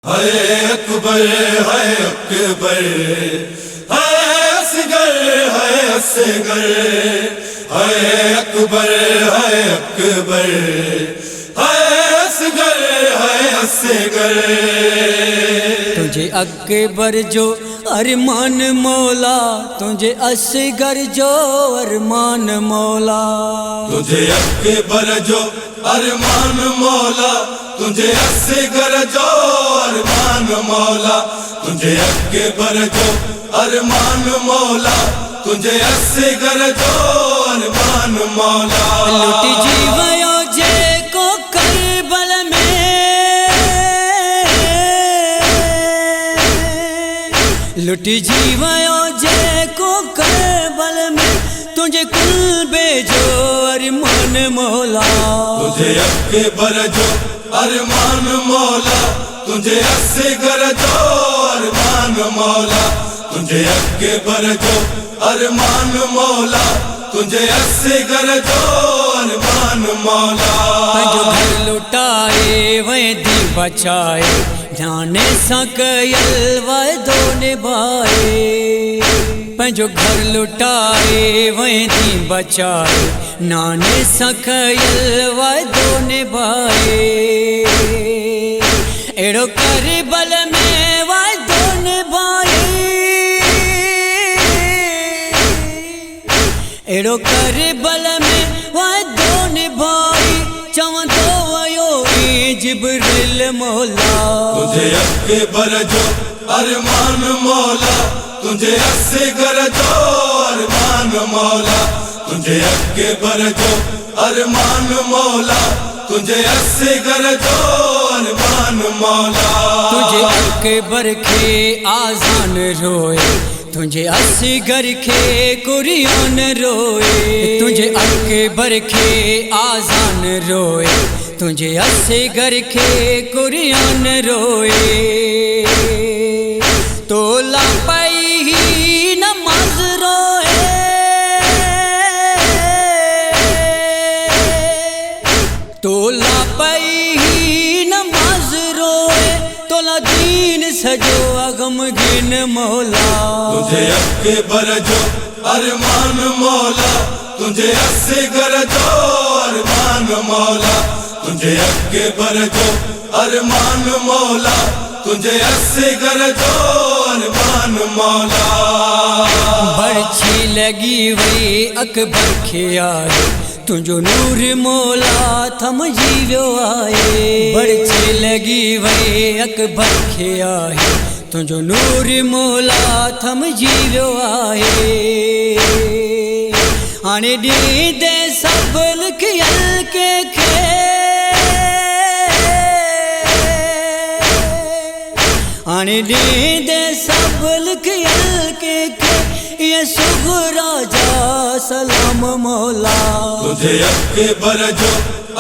हाय अकबर हाय अकबर, हाय असगर हाय असगर, हाय अकबर हाय अकबर, हाय असगर हाय असगर। तुझे अकबर जो अरमान मौला, तुझे असगर जो अरमान मौला। तुझे अकबर जो अरमान मौला, तुझे असगर जो अरमान मौला। तुझे अकबर जो अरमान मौला, तुझे असगर जो अरमान मौला। लुटी जीवयो जे को करबल में, लुटी जीवयो जे को करबल में, तुझे कुल बेजो अरमान मौला। तुझे अकबर जो अरमान मौला, तुझे असगर जो अरमान मौला। तुझे अकबर जो अरमान मौला, तुझे असगर जो अरमान मौला। पंहिंजो घर लुटाए वेंदी बचाए, ध्याने सां कयल वाइदो निभाए। पंहिंजो घर लुटाए वेंदी बचाए, नाने सां कयल वाइदो निभाए। अहिड़ो करबल में वाइदो निभाए, अहिड़ो करबल में वाइदो निभाई, चवंदो वयो जिब्रील मौला। तुझे अकबर जो अरमान मौला, तुझे असगर जो अरमान मौला। तुझे अकबर जो अरमान मौला, तुझे असगर जो अरमान मौला। तुझे अकबर के आज़ान रोए, तुझे असगर के कुरियान रोए। तुझे अकबर के आज़ान रोए, तुझे असगर के कुरियान रोए। तोला पाई ही नमाज रोए, तोला पाई ही नमाज रोए। तोला दीन सजो गमगीन मौला। तुझे अकबर जो अरमान मौला, तुझे असगर जो अरमान मौला। तुझे अकबर जो अरमान मौला, तुझे असगर जो अरमान मौला। बरछी लगी वही अकबर खे आए, तुझो नूर मौला थम जीवियो आए। बरछी लगी वही अकबर खे आए, तुझो नूर मौला थम जीवियो आए। हाणे ॾींदे सब लिखियल के हाणे ॾींदे सब लिखियल के ये सुगरा जा सलाम मौला। तुझे अकबर जो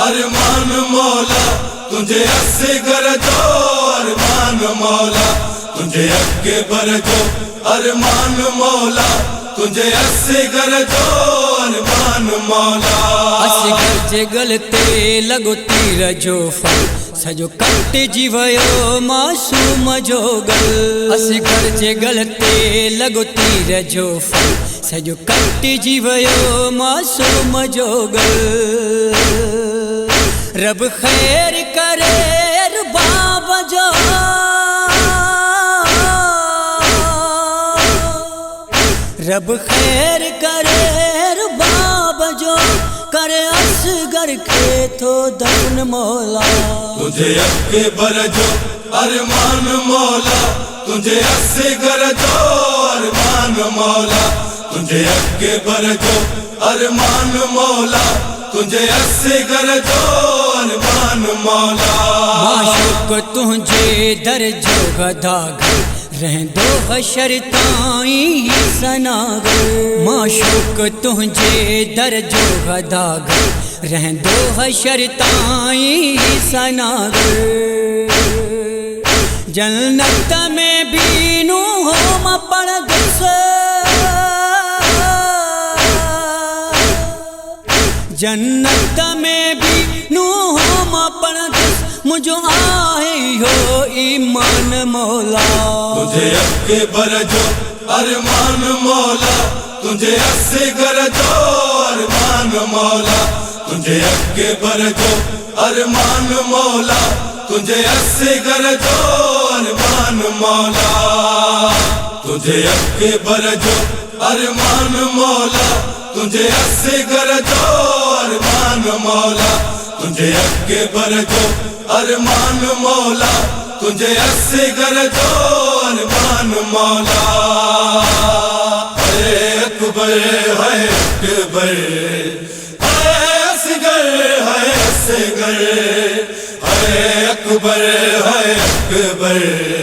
अरमान मौला, तुझे असगर जो अरमान मौला। तुझे अकबर जो अरमान मौला, तुझे असगर जो अरमान मौला। असगर जे गलते लगो तीर जो फल, सजो कटिजी वयो मासूम जो गल। असगर जे गलते लगो तीर जो फल, सजो कटिजी वयो मासूम जो गल। रब खैर करे अरबाब जो, रब खैर करे अरबाब जो, करे असगर के तो दफन मौला। तुझे अकबर जो अरमान मौला, तुझे असगर जो अरमान मौला। तुझे अकबर जो अरमान मौला, तुझे असगर जो अरमान मौला। माशूक तुझे दर जो गदागर, रहंदो हशर ताईं सनागर। माशूक तुझे दर जो गदागर, रहंदो हशर ताईं सनागर। जन्नत में भी नूह मां पड़दुस, जन्नत में भी नूह मां पड़दुस। मुझो आहे हो ईमान मौला। तुझे अकबर जो अरमान मौला, तुझे असगर जो अरमान मौला, तुझे अकबर जो अरमान मौला, तुझे असगर जो अरमान मौला, तुझे अकबर जो अरमान मौला, तुझे असगर जो अरमान मौला, तुझे अकबर जो अरमान मौला, तुझे असगर जो अरमान मौला। है अकबर है अकबर, है असगर है असगर, है अकबर है अकबर।